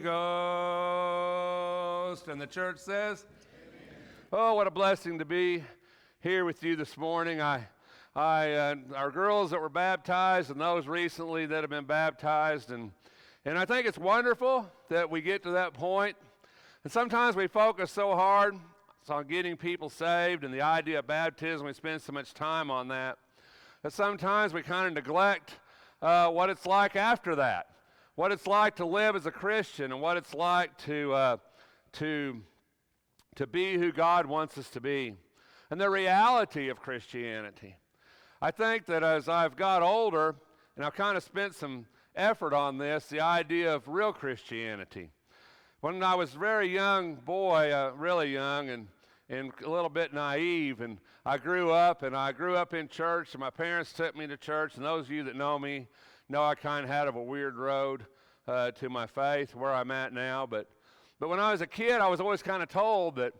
Ghost. And the church says, amen. Oh, what a blessing to be here with you this morning. Our girls that were baptized and those recently that have been baptized, and I think it's wonderful that we get to that point. And sometimes we focus so hard on getting people saved and the idea of baptism, we spend so much time on that sometimes we kind of neglect what it's like after that. What it's like to live as a Christian, and what it's like to be who God wants us to be, and the reality of Christianity. I think that as I've got older, and I've kind of spent some effort on this, the idea of real Christianity. When I was a very young boy, really young, and a little bit naive, and I grew up in church, and my parents took me to church, and those of you that know me know I kind of had a weird road to my faith, where I'm at now. But when I was a kid, I was always kind of told that,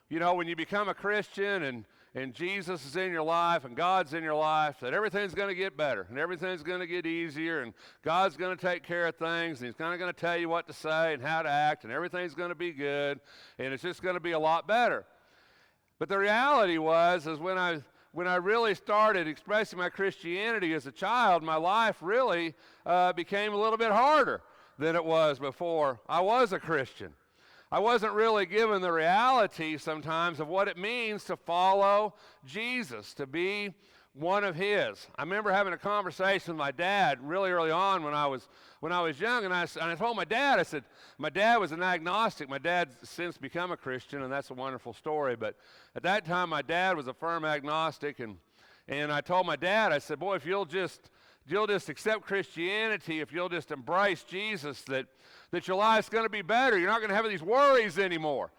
you know, when you become a Christian and Jesus is in your life and God's in your life, that everything's going to get better and everything's going to get easier, and God's going to take care of things, and He's kind of going to tell you what to say and how to act, and everything's going to be good, and it's just going to be a lot better. But the reality is when I really started expressing my Christianity as a child, my life really became a little bit harder than it was before I was a Christian. I wasn't really given the reality sometimes of what it means to follow Jesus, to be one of His. I remember having a conversation with my dad really early on when I was young, and I told my dad, I said, my dad was an agnostic. My dad's since become a Christian, and that's a wonderful story. But at that time, my dad was a firm agnostic, and I told my dad, I said, boy, if you'll just accept Christianity, if you'll just embrace Jesus, that your life's going to be better. You're not going to have these worries anymore.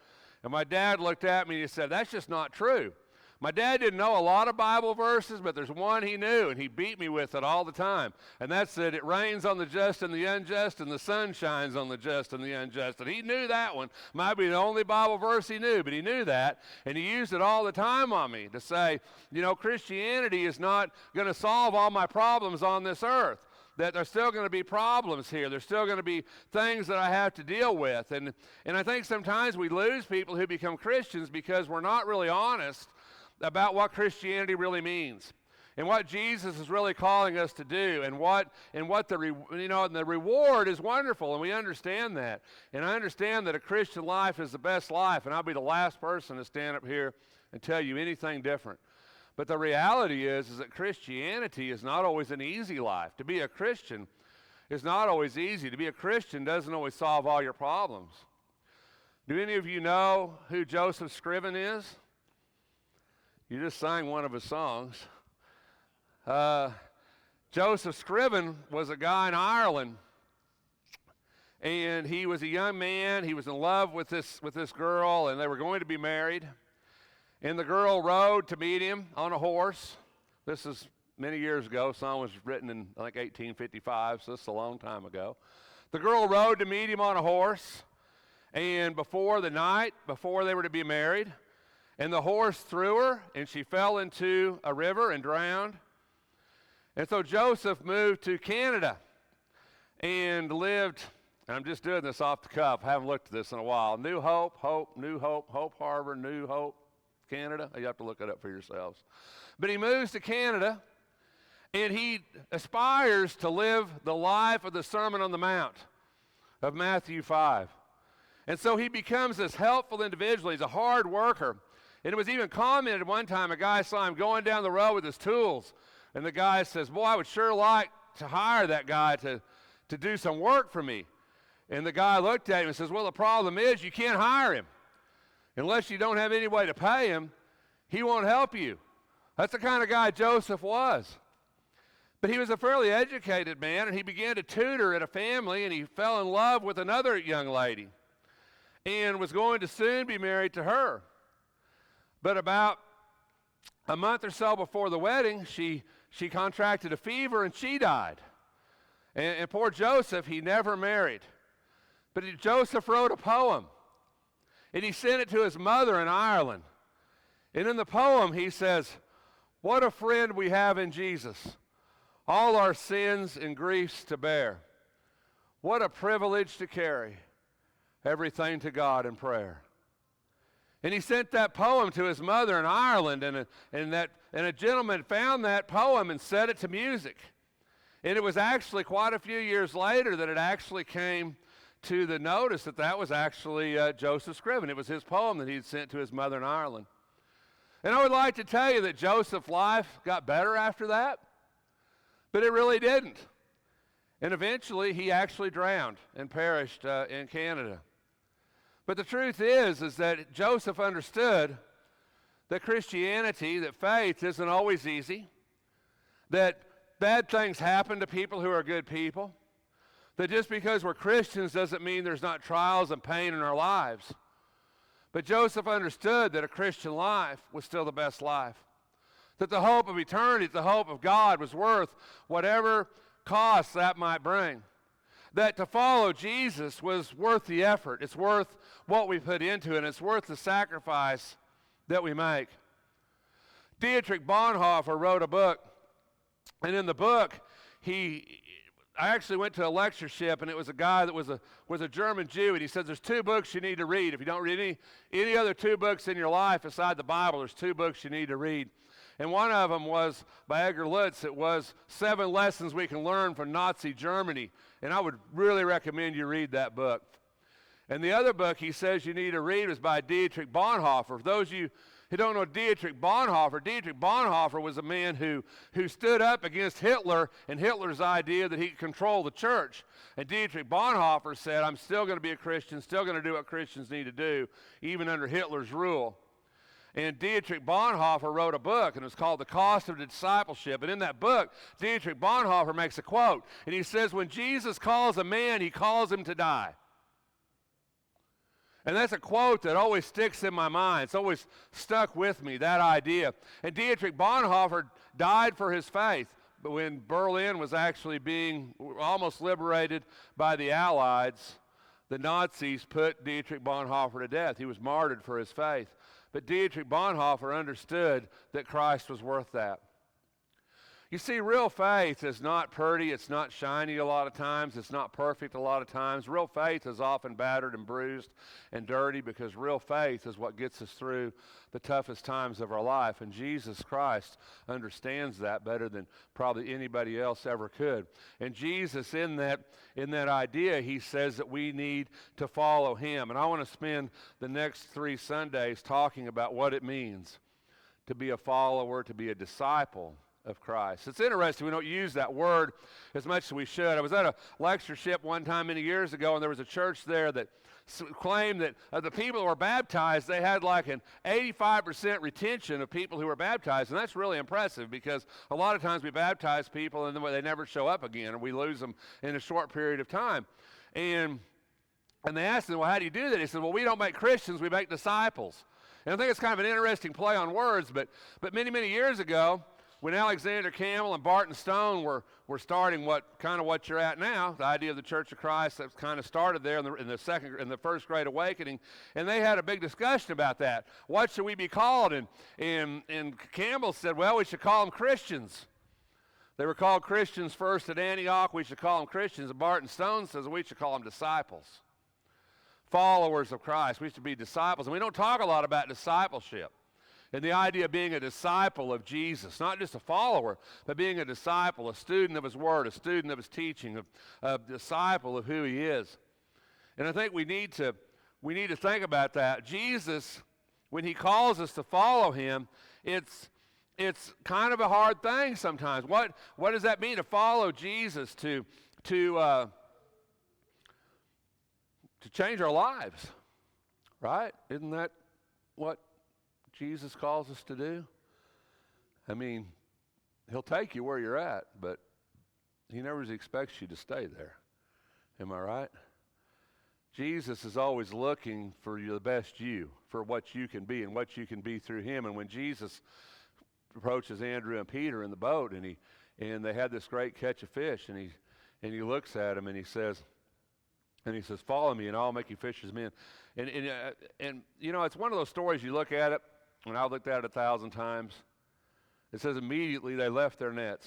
And my dad looked at me and he said, that's just not true. My dad didn't know a lot of Bible verses, but there's one he knew, and he beat me with it all the time. And that's that it rains on the just and the unjust, and the sun shines on the just and the unjust. And he knew that one. Might be the only Bible verse he knew, but he knew that. And he used it all the time on me to say, you know, Christianity is not going to solve all my problems on this earth. That there's still going to be problems here. There's still going to be things that I have to deal with. And I think sometimes we lose people who become Christians because we're not really honest about what Christianity really means and what Jesus is really calling us to do, and the reward is wonderful, and we understand that. And I understand that a Christian life is the best life, and I'll be the last person to stand up here and tell you anything different. But the reality is that Christianity is not always an easy life. To be a Christian is not always easy. To be a Christian doesn't always solve all your problems. Do any of you know who Joseph Scriven is? You just sang one of his songs. Joseph Scriven was a guy in Ireland, and he was a young man. He was in love with this girl, and they were going to be married. And the girl rode to meet him on a horse. This is many years ago. The song was written in, I think, 1855, so this is a long time ago. The girl rode to meet him on a horse, and before they were to be married, and the horse threw her, and she fell into a river and drowned. And so Joseph moved to Canada and lived, and I'm just doing this off the cuff, I haven't looked at this in a while, New Hope Harbor, New Hope, Canada. You have to look it up for yourselves. But he moves to Canada, and he aspires to live the life of the Sermon on the Mount of Matthew 5. And so he becomes this helpful individual. He's a hard worker. And it was even commented one time, a guy saw him going down the road with his tools, and the guy says, boy, I would sure like to hire that guy to do some work for me. And the guy looked at him and says, well, the problem is you can't hire him. Unless you don't have any way to pay him, he won't help you. That's the kind of guy Joseph was. But he was a fairly educated man, and he began to tutor at a family, and he fell in love with another young lady and was going to soon be married to her. But about a month or so before the wedding, she contracted a fever and she died. And poor Joseph, he never married. But Joseph wrote a poem, and he sent it to his mother in Ireland. And in the poem he says, what a friend we have in Jesus, all our sins and griefs to bear. What a privilege to carry everything to God in prayer. And he sent that poem to his mother in Ireland, and a gentleman found that poem and set it to music. And it was actually quite a few years later that it actually came to the notice that that was actually Joseph Scriven. It was his poem that he'd sent to his mother in Ireland. And I would like to tell you that Joseph's life got better after that, but it really didn't. And eventually he actually drowned and perished in Canada. But the truth is that Joseph understood that Christianity, that faith isn't always easy, that bad things happen to people who are good people, that just because we're Christians doesn't mean there's not trials and pain in our lives. But Joseph understood that a Christian life was still the best life, that the hope of eternity, the hope of God was worth whatever cost that might bring. That to follow Jesus was worth the effort. It's worth what we put into it, and it's worth the sacrifice that we make. Dietrich Bonhoeffer wrote a book, and in the book, I actually went to a lectureship, and it was a guy that was a German Jew, and he said, there's 2 books you need to read. If you don't read any other 2 books in your life aside the Bible, there's 2 books you need to read. And one of them was by Edgar Lutz. It was 7 Lessons We Can Learn from Nazi Germany. And I would really recommend you read that book. And the other book he says you need to read was by Dietrich Bonhoeffer. For those of you who don't know Dietrich Bonhoeffer was a man who stood up against Hitler and Hitler's idea that he could control the church. And Dietrich Bonhoeffer said, I'm still going to be a Christian, still going to do what Christians need to do, even under Hitler's rule. And Dietrich Bonhoeffer wrote a book, and it's called The Cost of Discipleship. And in that book, Dietrich Bonhoeffer makes a quote, and he says, when Jesus calls a man, he calls him to die. And that's a quote that always sticks in my mind. It's always stuck with me, that idea. And Dietrich Bonhoeffer died for his faith. But when Berlin was actually being almost liberated by the Allies, the Nazis put Dietrich Bonhoeffer to death. He was martyred for his faith. But Dietrich Bonhoeffer understood that Christ was worth that. You see, real faith is not pretty, it's not shiny a lot of times, it's not perfect a lot of times. Real faith is often battered and bruised and dirty because real faith is what gets us through the toughest times of our life. And Jesus Christ understands that better than probably anybody else ever could. And Jesus, in that idea, he says that we need to follow him. And I want to spend the next 3 Sundays talking about what it means to be a follower, to be a disciple of Christ. It's interesting, we don't use that word as much as we should. I was at a lectureship one time many years ago, and there was a church there that claimed that of the people who were baptized, they had like an 85% retention of people who were baptized, and that's really impressive because a lot of times we baptize people and then they never show up again, or we lose them in a short period of time. And they asked him, well, how do you do that? He said, well, we don't make Christians, we make disciples. And I think it's kind of an interesting play on words, but many, many years ago, when Alexander Campbell and Barton Stone were starting what you're at now, the idea of the Church of Christ, that kind of started there in the first Great Awakening, and they had a big discussion about that. What should we be called? And Campbell said, well, we should call them Christians. They were called Christians first at Antioch. We should call them Christians. And Barton Stone says we should call them disciples, followers of Christ. We should be disciples. And we don't talk a lot about discipleship. And the idea of being a disciple of Jesus, not just a follower, but being a disciple, a student of his word, a student of his teaching, a disciple of who he is. And I think we need to think about that. Jesus, when he calls us to follow him, it's kind of a hard thing sometimes. What does that mean to follow Jesus, to change our lives? Right? Isn't that what Jesus calls us to do? I mean, he'll take you where you're at, but he never expects you to stay there. Am I right? Jesus is always looking for the best you, for what you can be and what you can be through him. And when Jesus approaches Andrew and Peter in the boat, and they had this great catch of fish, and he looks at them and he says, follow me and I'll make you fishers of men. And you know, it's one of those stories you look at it, and I've looked at it 1,000 times. It says immediately they left their nets.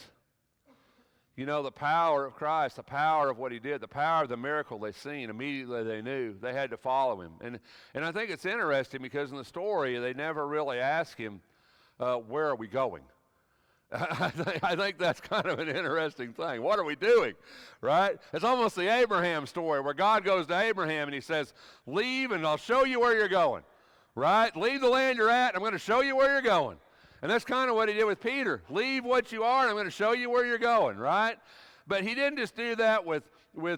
You know, the power of Christ, the power of what he did, the power of the miracle they seen, immediately they knew they had to follow him. And I think it's interesting because in the story, they never really ask him, where are we going? I think that's kind of an interesting thing. What are we doing, right? It's almost the Abraham story where God goes to Abraham and he says, leave and I'll show you where you're going, right? Leave the land you're at and I'm going to show you where you're going. And that's kind of what he did with Peter. Leave what you are and I'm going to show you where you're going, right? But he didn't just do that with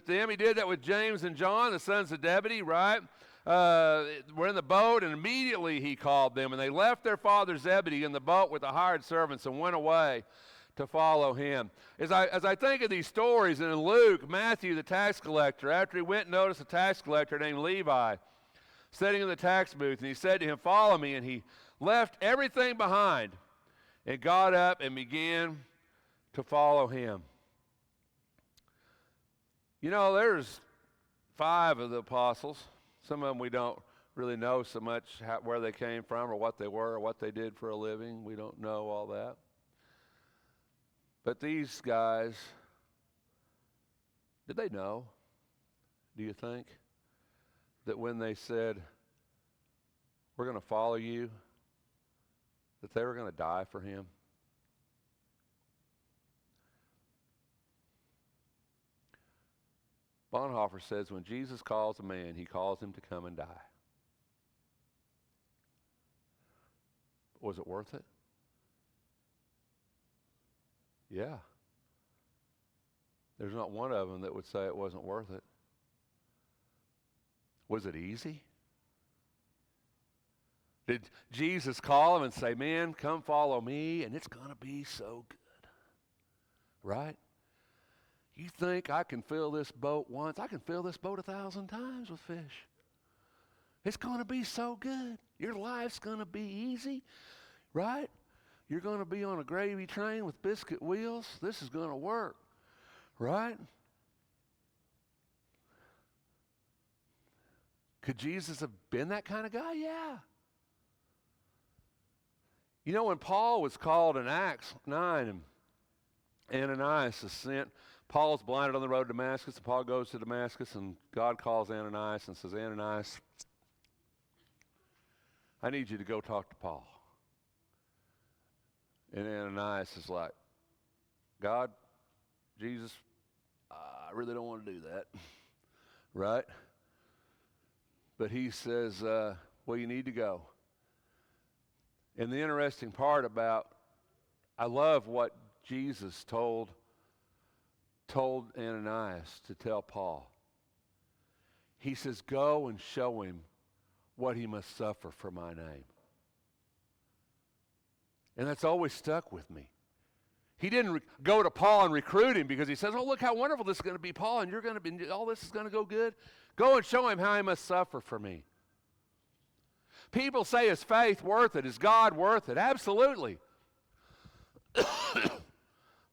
them. He did that with James and John, the sons of Zebedee, right? We're in the boat, and immediately he called them, and they left their father Zebedee in the boat with the hired servants and went away to follow him. As I think of these stories, and in Luke, Matthew, the tax collector, after he went and noticed a tax collector named Levi sitting in the tax booth, and he said to him, follow me, and he left everything behind and got up and began to follow him. You know, there's 5 of the apostles. Some of them we don't really know so much where they came from or what they were or what they did for a living. We don't know all that. But these guys, did they know, do you think, that when they said, we're going to follow you, that they were going to die for him? Bonhoeffer says when Jesus calls a man, he calls him to come and die. Was it worth it? Yeah. There's not one of them that would say it wasn't worth it. Was it easy? Did Jesus call him and say, man, come follow me, and it's going to be so good? Right? You think I can fill this boat once? I can fill this boat 1,000 times with fish. It's going to be so good. Your life's going to be easy, right? You're going to be on a gravy train with biscuit wheels. This is going to work, right? Could Jesus have been that kind of guy? Yeah. You know, when Paul was called in Acts 9 and Ananias is sent, Paul's blinded on the road to Damascus, and Paul goes to Damascus, and God calls Ananias and says, Ananias, I need you to go talk to Paul. And Ananias is like, God, Jesus, I really don't want to do that, right? But he says, well, you need to go. And the interesting part about, I love what Jesus told Ananias to tell Paul. He says, go and show him what he must suffer for my name. And that's always stuck with me. He didn't go to Paul and recruit him because he says, oh, look how wonderful this is going to be, Paul, and you're going to be, all this is going to go good. Go and show him how he must suffer for me. People say, is faith worth it? Is God worth it? Absolutely.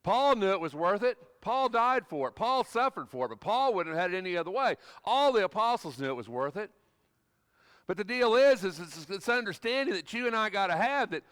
Paul knew it was worth it. Paul died for it. Paul suffered for it, but Paul wouldn't have had it any other way. All the apostles knew it was worth it. But the deal is it's understanding that you and I got to have that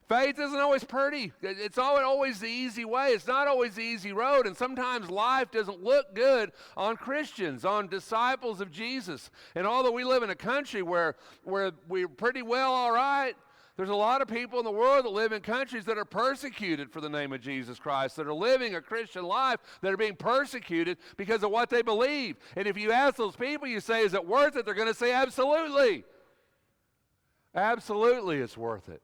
faith isn't always pretty. It's always the easy way. It's not always the easy road, and sometimes life doesn't look good on Christians, on disciples of Jesus. And although we live in a country where we're pretty well all right, there's a lot of people in the world that live in countries that are persecuted for the name of Jesus Christ, that are living a Christian life, that are being persecuted because of what they believe. And if you ask those people, you say, is it worth it? They're going to say, absolutely. Absolutely it's worth it.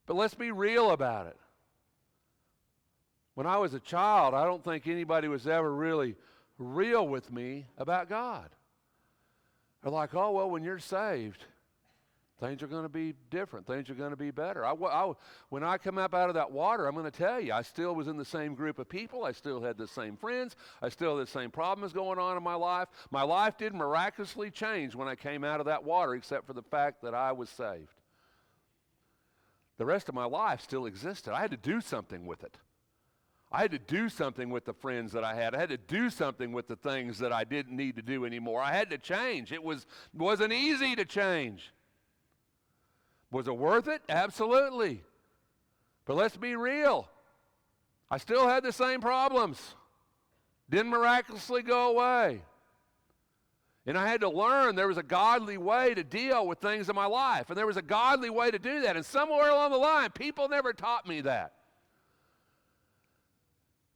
But let's be real about it. When I was a child, I don't think anybody was ever really real with me about God. They're like, oh, well, when you're saved, things are going to be different. Things are going to be better. When I come up out of that water, I'm going to tell you, I still was in the same group of people. I still had the same friends. I still had the same problems going on in my life. My life didn't miraculously change when I came out of that water, except for the fact that I was saved. The rest of my life still existed. I had to do something with it. I had to do something with the friends that I had. I had to do something with the things that I didn't need to do anymore. I had to change. It wasn't easy to change. Was it worth it? Absolutely. But let's be real. I still had the same problems. Didn't miraculously go away. And I had to learn there was a godly way to deal with things in my life. And there was a godly way to do that. And somewhere along the line, people never taught me that.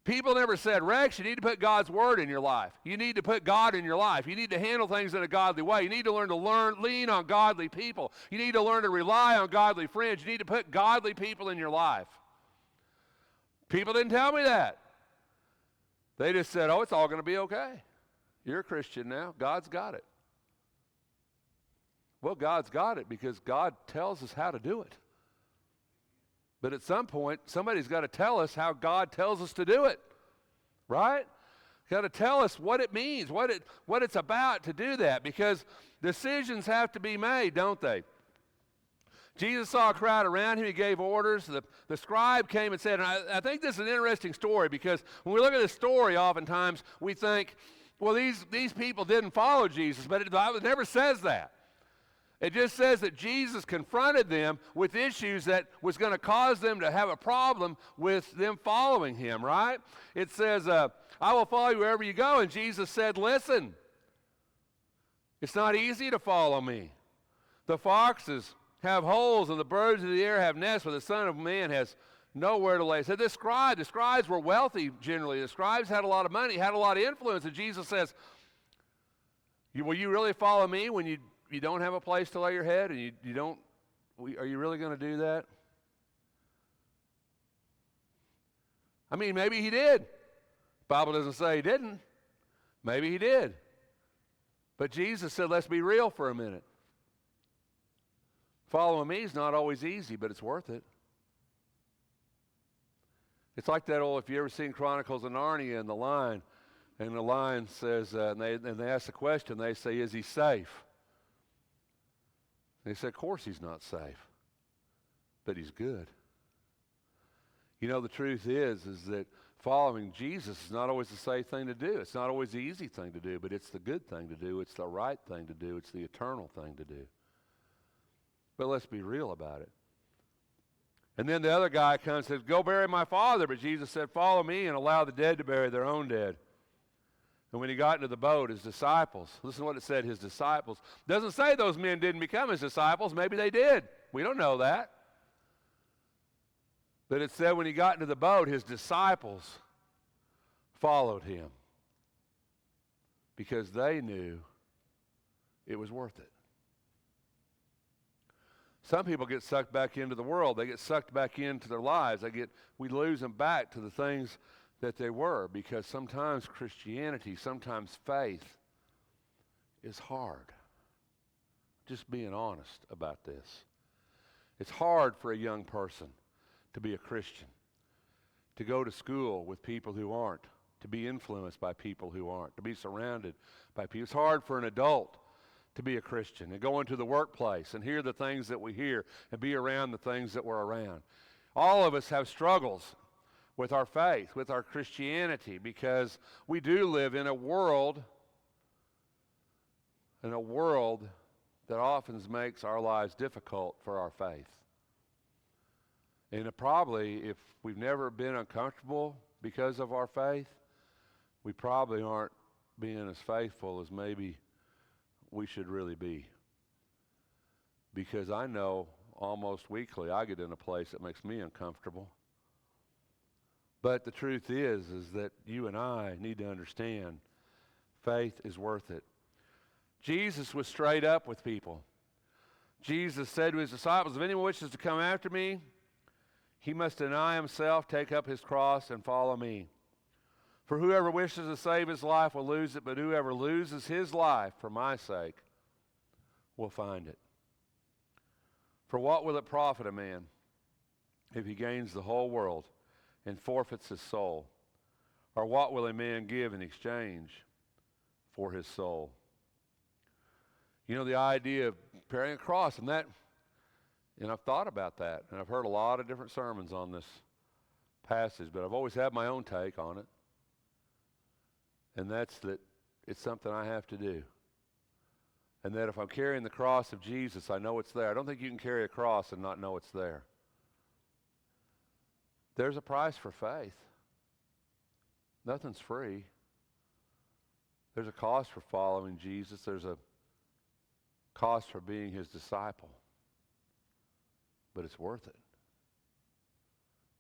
People never said, Rex, you need to put God's word in your life. You need to put God in your life. You need to handle things in a godly way. You need to lean on godly people. You need to learn to rely on godly friends. You need to put godly people in your life. People didn't tell me that. They just said, oh, it's all going to be okay. You're a Christian now. God's got it. Well, God's got it because God tells us how to do it. But at some point, somebody's got to tell us how God tells us to do it, right? Got to tell us what it means, what it's about to do that, because decisions have to be made, don't they? Jesus saw a crowd around him. He gave orders. The scribe came and said, and I think this is an interesting story, because when we look at this story, oftentimes we think, well, these people didn't follow Jesus, but the Bible never says that. It just says that Jesus confronted them with issues that was going to cause them to have a problem with them following him, right? It says, I will follow you wherever you go. And Jesus said, listen, it's not easy to follow me. The foxes have holes and the birds of the air have nests, but the Son of Man has nowhere to lay. So the scribes were wealthy generally. The scribes had a lot of money, had a lot of influence. And Jesus says, will you really follow me when you don't have a place to lay your head, and you don't, are you really going to do that? I mean, maybe he did. The Bible doesn't say he didn't. Maybe he did. But Jesus said, let's be real for a minute. Following me is not always easy, but it's worth it. It's like that old, if you ever seen Chronicles of Narnia, and the lion says, and they ask the question, they say, is he safe? They said, of course he's not safe, but he's good. You know, the truth is that following Jesus is not always the safe thing to do. It's not always the easy thing to do, but it's the good thing to do. It's the right thing to do. It's the eternal thing to do. But let's be real about it. And then the other guy comes and says, go bury my father. But Jesus said, follow me and allow the dead to bury their own dead. And when he got into the boat, his disciples, listen to what it said, his disciples. It doesn't say those men didn't become his disciples. Maybe they did. We don't know that. But it said when he got into the boat, his disciples followed him because they knew it was worth it. Some people get sucked back into the world. They get sucked back into their lives. We lose them back to the things that they were, because sometimes Christianity, sometimes faith is hard. Just being honest about this. It's hard for a young person to be a Christian, to go to school with people who aren't, to be influenced by people who aren't, to be surrounded by people. It's hard for an adult to be a Christian and go into the workplace and hear the things that we hear and be around the things that we're around. All of us have struggles with our faith, with our Christianity, because we do live in a world that often makes our lives difficult for our faith. And probably, if we've never been uncomfortable because of our faith, we probably aren't being as faithful as maybe we should really be. Because I know almost weekly I get in a place that makes me uncomfortable. But the truth is that you and I need to understand faith is worth it. Jesus was straight up with people. Jesus said to his disciples, if anyone wishes to come after me, he must deny himself, take up his cross, and follow me. For whoever wishes to save his life will lose it, but whoever loses his life for my sake will find it. For what will it profit a man if he gains the whole world and forfeits his soul? Or what will a man give in exchange for his soul? You know, the idea of carrying a cross, and I've thought about that, and I've heard a lot of different sermons on this passage, but I've always had my own take on it. And that's that it's something I have to do. And that if I'm carrying the cross of Jesus, I know it's there. I don't think you can carry a cross and not know it's there. There's a price for faith. Nothing's free. There's a cost for following Jesus. There's a cost for being his disciple. But it's worth it.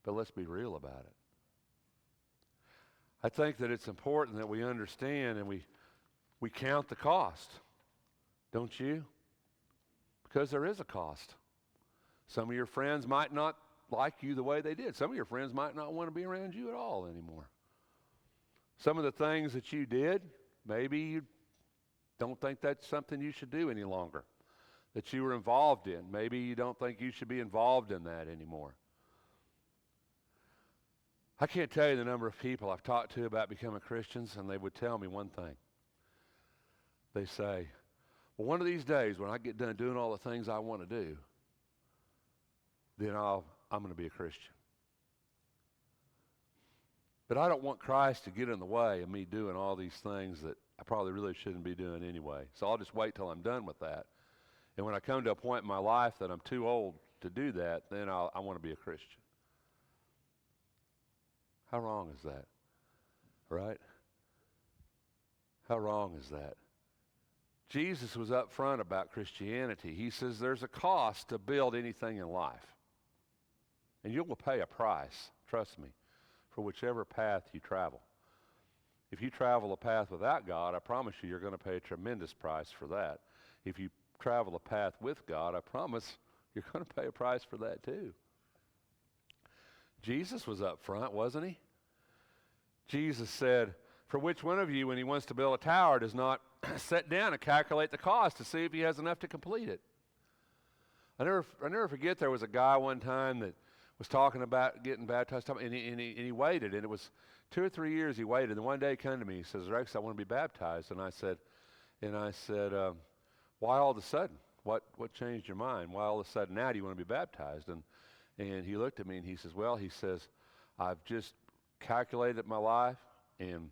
But let's be real about it. I think that it's important that we understand and we count the cost. Don't you? Because there is a cost. Some of your friends might not like you the way they did. Some of your friends might not want to be around you at all anymore. Some of the things that you did, maybe you don't think that's something you should do any longer, that you were involved in. Maybe you don't think you should be involved in that anymore. I can't tell you the number of people I've talked to about becoming Christians, and they would tell me one thing. They say, well, one of these days when I get done doing all the things I want to do, then I'm going to be a Christian. But I don't want Christ to get in the way of me doing all these things that I probably really shouldn't be doing anyway. So I'll just wait till I'm done with that. And when I come to a point in my life that I'm too old to do that, then I want to be a Christian. How wrong is that? Right? How wrong is that? Jesus was up front about Christianity. He says there's a cost to build anything in life. And you will pay a price, trust me, for whichever path you travel. If you travel a path without God, I promise you're going to pay a tremendous price for that. If you travel a path with God, I promise you're going to pay a price for that too. Jesus was up front, wasn't he? Jesus said, for which one of you, when he wants to build a tower, does not sit down and calculate the cost to see if he has enough to complete it? I never forget there was a guy one time that was talking about getting baptized, and he waited, and it was 2 or 3 years he waited, and one day he came to me, he says, Rex, I want to be baptized, and I said, why all of a sudden? What changed your mind? Why all of a sudden now do you want to be baptized? And he looked at me and he says, I've just calculated my life, and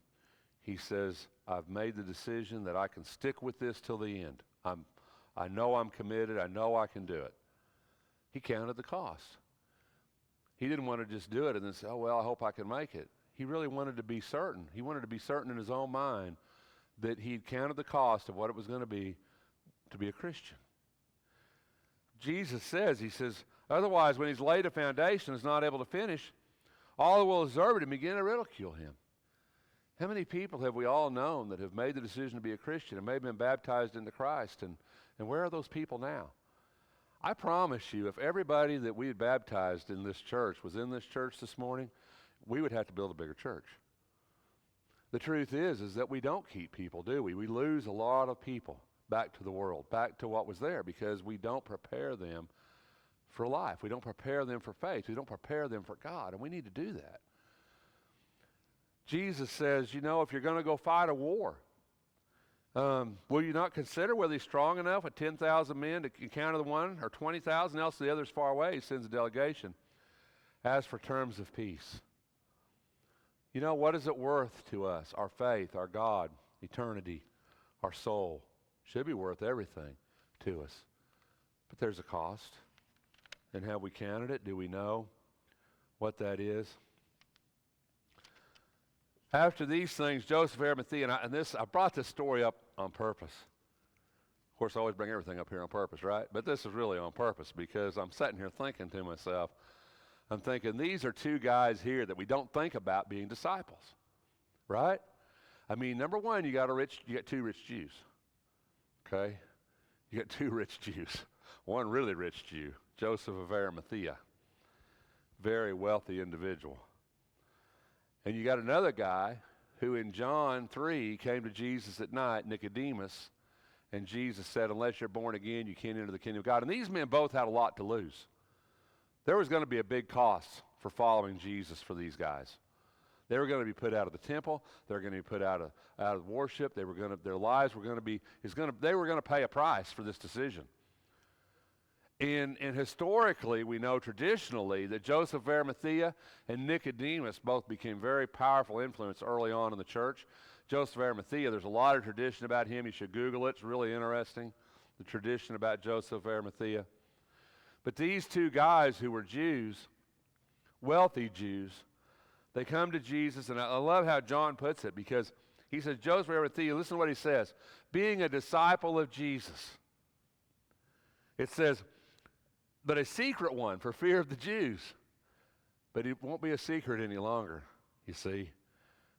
he says, I've made the decision that I can stick with this till the end. I know I'm committed. I know I can do it. He counted the cost. He didn't want to just do it and then say, oh, well, I hope I can make it. He really wanted to be certain. He wanted to be certain in his own mind that he'd counted the cost of what it was going to be a Christian. Jesus says, he says, otherwise, when he's laid a foundation and is not able to finish, all who will observe it and begin to ridicule him. How many people have we all known that have made the decision to be a Christian and may have been baptized into Christ? And where are those people now? I promise you, if everybody that we had baptized in this church was in this church this morning, we would have to build a bigger church. The truth is that we don't keep people, do we? We lose a lot of people back to the world, back to what was there, because we don't prepare them for life. We don't prepare them for faith. We don't prepare them for God, and we need to do that. Jesus says, if you're going to go fight a war, will you not consider whether he's strong enough with 10,000 men to encounter the one, or 20,000, else the other's far away? He sends a delegation. As for terms of peace, what is it worth to us? Our faith, our God, eternity, our soul should be worth everything to us. But there's a cost. And have we counted it? Do we know what that is? After these things, Joseph of Arimathea, I brought this story up on purpose. Of course, I always bring everything up here on purpose, right? But this is really on purpose because I'm sitting here thinking to myself, I'm thinking these are two guys here that we don't think about being disciples, right? I mean, number one, you got two rich Jews, okay? You got two rich Jews. One really rich Jew, Joseph of Arimathea, very wealthy individual. And you got another guy who in John 3 came to Jesus at night, Nicodemus, and Jesus said, unless you're born again, you can't enter the kingdom of God. And these men both had a lot to lose. There was going to be a big cost for following Jesus for these guys. They were going to be put out of the temple. They were going to be put out of worship. Their lives were going to be, they were going to pay a price for this decision. And historically, we know traditionally that Joseph of Arimathea and Nicodemus both became very powerful influence early on in the church. Joseph of Arimathea, there's a lot of tradition about him. You should Google it. It's really interesting, the tradition about Joseph of Arimathea. But these two guys who were Jews, wealthy Jews, They come to Jesus, and I love how John puts it, because he says, Joseph of Arimathea, listen to what he says, being a disciple of Jesus. It says, but a secret one for fear of the Jews. But it won't be a secret any longer, you see,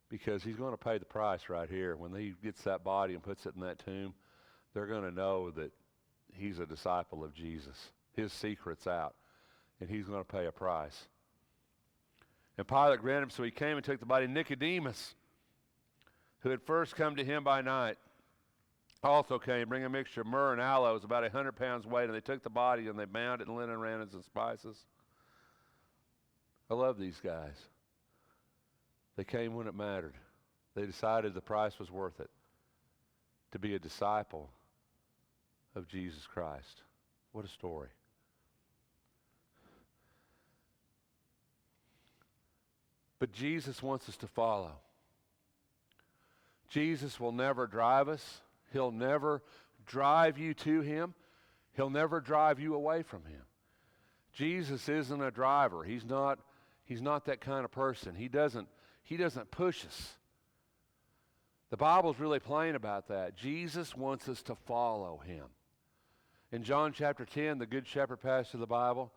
because he's going to pay the price right here. When he gets that body and puts it in that tomb, they're going to know that he's a disciple of Jesus. His secret's out, and he's going to pay a price. And Pilate granted him, so he came and took the body. Nicodemus, who had first come to him by night, also came, bringing a mixture of myrrh and aloes, about 100 pounds weight, and they took the body and they bound it in linen, rands, and spices. I love these guys. They came when it mattered. They decided the price was worth it to be a disciple of Jesus Christ. What a story. But Jesus wants us to follow. Jesus will never drive us. He'll never drive you to him. He'll never drive you away from him. Jesus isn't a driver. He's not that kind of person. He doesn't push us. The Bible's really plain about that. Jesus wants us to follow him. In John chapter 10, the Good Shepherd passage of the Bible,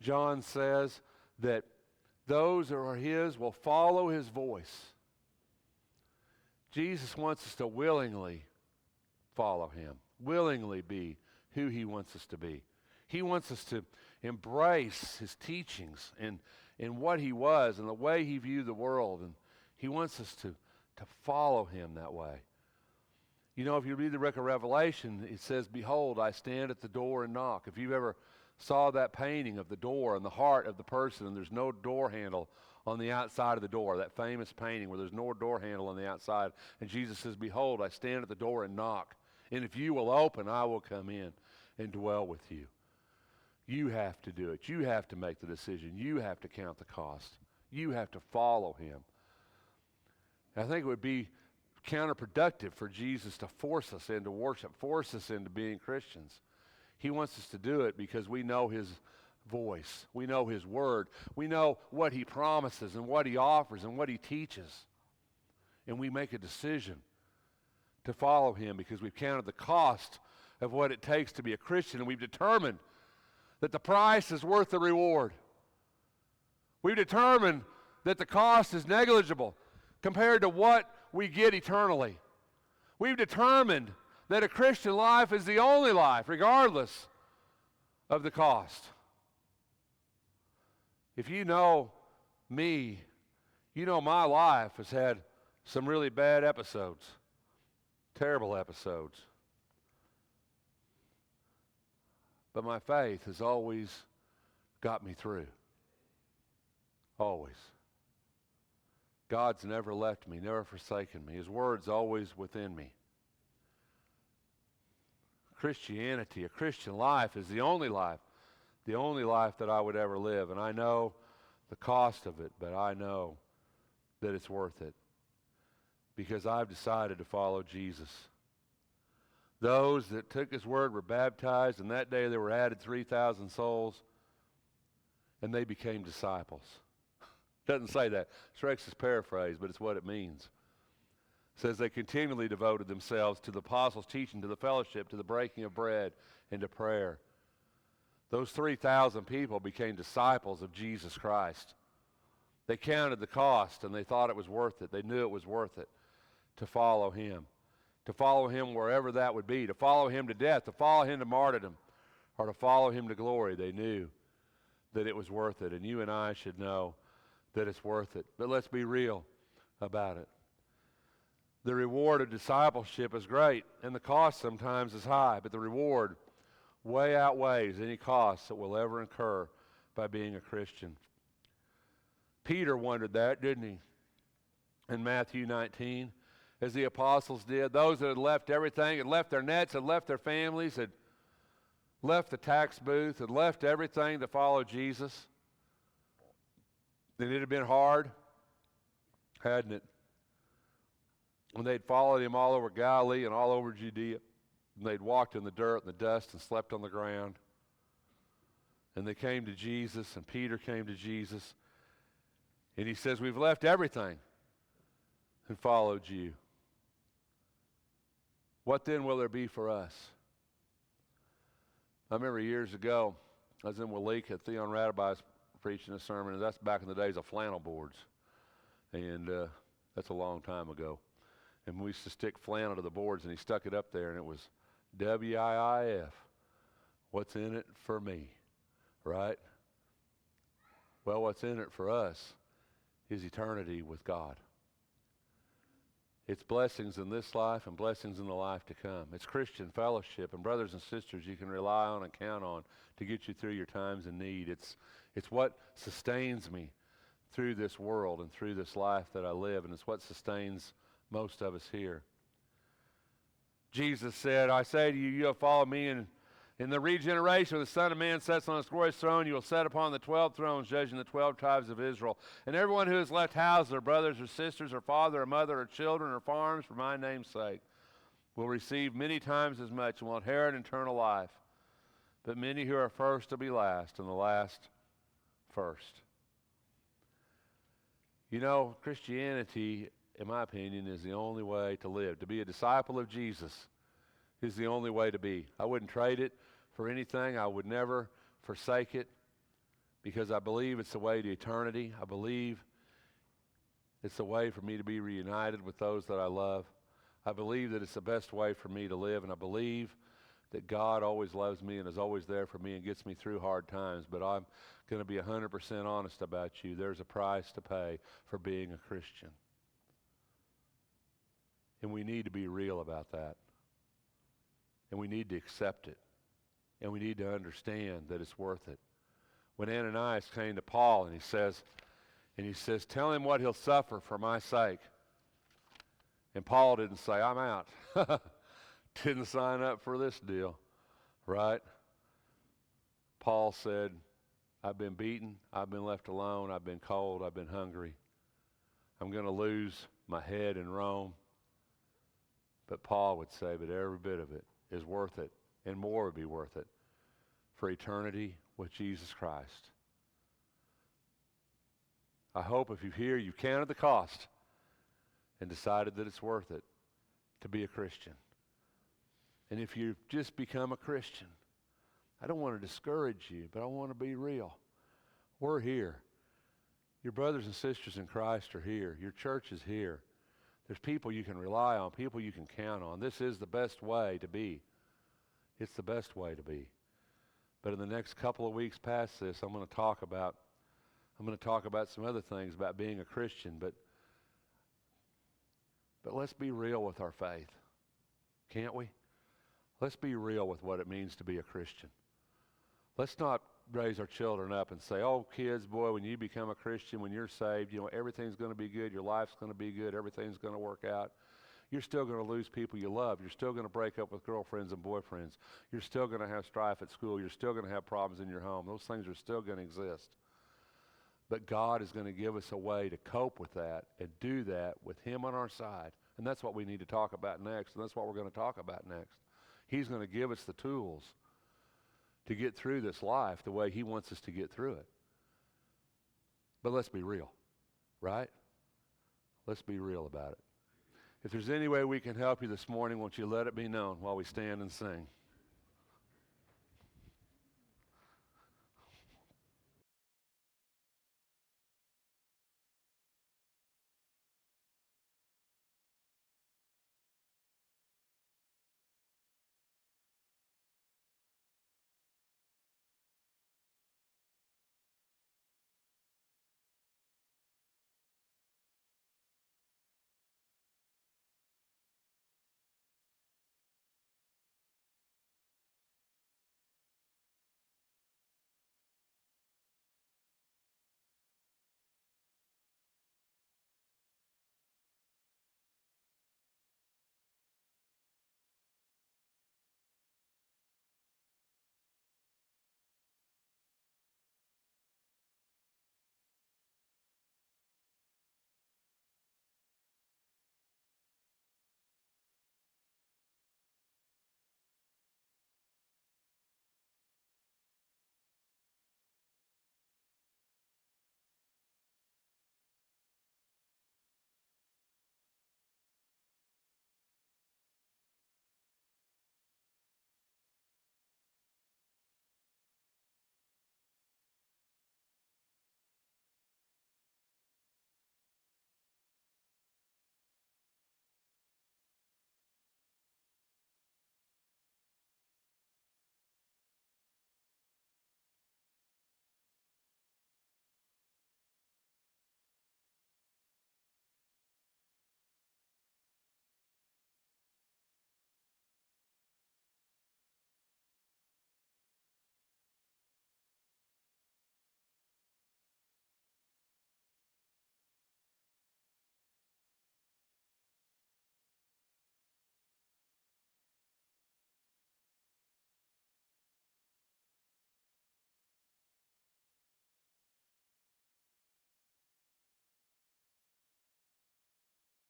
John says that those who are his will follow his voice. Jesus wants us to willingly follow him, willingly be who he wants us to be. He wants us to embrace his teachings and what he was and the way he viewed the world, and he wants us to follow him that way. You know, if you read the book of Revelation, it says, behold, I stand at the door and knock. If you've ever saw that painting of the door and the heart of the person, and there's no door handle on the outside of the door, that famous painting where there's no door handle on the outside, and Jesus says, behold, I stand at the door and knock, and if you will open, I will come in and dwell with you. You have to do it. You have to make the decision. You have to count the cost. You have to follow him. I think it would be counterproductive for Jesus to force us into worship, force us into being Christians. He wants us to do it because we know his voice. We know his word. We know what he promises and what he offers and what he teaches. And we make a decision to follow him because we've counted the cost of what it takes to be a Christian, and we've determined that the price is worth the reward. We've determined that the cost is negligible compared to what we get eternally. We've determined that a Christian life is the only life, regardless of the cost. If you know me, you know my life has had some really bad episodes, terrible episodes. But my faith has always got me through. Always. God's never left me, never forsaken me. His word's always within me. Christianity, a Christian life, is the only life that I would ever live. And I know the cost of it, but I know that it's worth it because I've decided to follow Jesus. Those that took his word were baptized, and that day there were added 3,000 souls, and they became disciples. Doesn't say that. It's Rex's paraphrase, but it's what it means. It says they continually devoted themselves to the apostles' teaching, to the fellowship, to the breaking of bread, and to prayer. Those 3,000 people became disciples of Jesus Christ. They counted the cost, and they thought it was worth it. They knew it was worth it to follow him. To follow him wherever that would be, to follow him to death, to follow him to martyrdom, or to follow him to glory. They knew that it was worth it, and you and I should know that it's worth it. But let's be real about it. The reward of discipleship is great, and the cost sometimes is high, but the reward way outweighs any cost that we'll ever incur by being a Christian. Peter wondered that, didn't he? In Matthew 19. As the apostles did, those that had left everything, had left their nets, had left their families, had left the tax booth, had left everything to follow Jesus. And it had been hard, hadn't it? When they'd followed him all over Galilee and all over Judea, and they'd walked in the dirt and the dust and slept on the ground. And they came to Jesus, and Peter came to Jesus, And he says, we've left everything and followed you. What then will there be for us? I remember years ago, I was in Walika, Theon Radabai's preaching a sermon, and that's back in the days of flannel boards. And that's a long time ago. And we used to stick flannel to the boards, and he stuck it up there, and it was WIIF. What's in it for me, right? Well, what's in it for us is eternity with God. It's blessings in this life and blessings in the life to come. It's Christian fellowship and brothers and sisters you can rely on and count on to get you through your times of need. It's what sustains me through this world and through this life that I live, and it's what sustains most of us here. Jesus said, I say to you, you have followed me, and in the regeneration where the Son of Man sits on his glorious throne, you will sit upon the 12 thrones, judging the 12 tribes of Israel. And everyone who has left houses, or brothers, or sisters, or father, or mother, or children, or farms, for my name's sake, will receive many times as much and will inherit eternal life. But many who are first will be last, and the last first. You know, Christianity, in my opinion, is the only way to live. To be a disciple of Jesus is the only way to be. I wouldn't trade it for anything. I would never forsake it because I believe it's the way to eternity. I believe it's the way for me to be reunited with those that I love. I believe that it's the best way for me to live, and I believe that God always loves me and is always there for me and gets me through hard times. But I'm going to be 100% honest about you. There's a price to pay for being a Christian. And we need to be real about that. And we need to accept it. And we need to understand that it's worth it. When Ananias came to Paul and he says, tell him what he'll suffer for my sake. And Paul didn't say, I'm out. Didn't sign up for this deal, right? Paul said, I've been beaten, I've been left alone, I've been cold, I've been hungry. I'm going to lose my head in Rome. But Paul would say, but every bit of it is worth it, and more would be worth it for eternity with Jesus Christ. I hope if you're here, you've counted the cost and decided that it's worth it to be a Christian. And if you've just become a Christian, I don't want to discourage you, but I want to be real. We're here. Your brothers and sisters in Christ are here. Your church is here. There's people you can rely on, people you can count on. This is the best way to be. It's the best way to be. But in the next couple of weeks past this, I'm going to talk about some other things about being a Christian, but let's be real with our faith. Can't we? Let's be real with what it means to be a Christian. Let's not raise our children up and say, oh, kids, boy, when you become a Christian, when you're saved, everything's going to be good, your life's going to be good, everything's going to work out. You're still going to lose people you love. You're still going to break up with girlfriends and boyfriends. You're still going to have strife at school. You're still going to have problems in your home. Those things are still going to exist. But God is going to give us a way to cope with that and do that with Him on our side. And that's what we need to talk about next, and that's what we're going to talk about next. He's going to give us the tools to get through this life the way He wants us to get through it. But let's be real, right? Let's be real about it. If there's any way we can help you this morning, won't you let it be known while we stand and sing?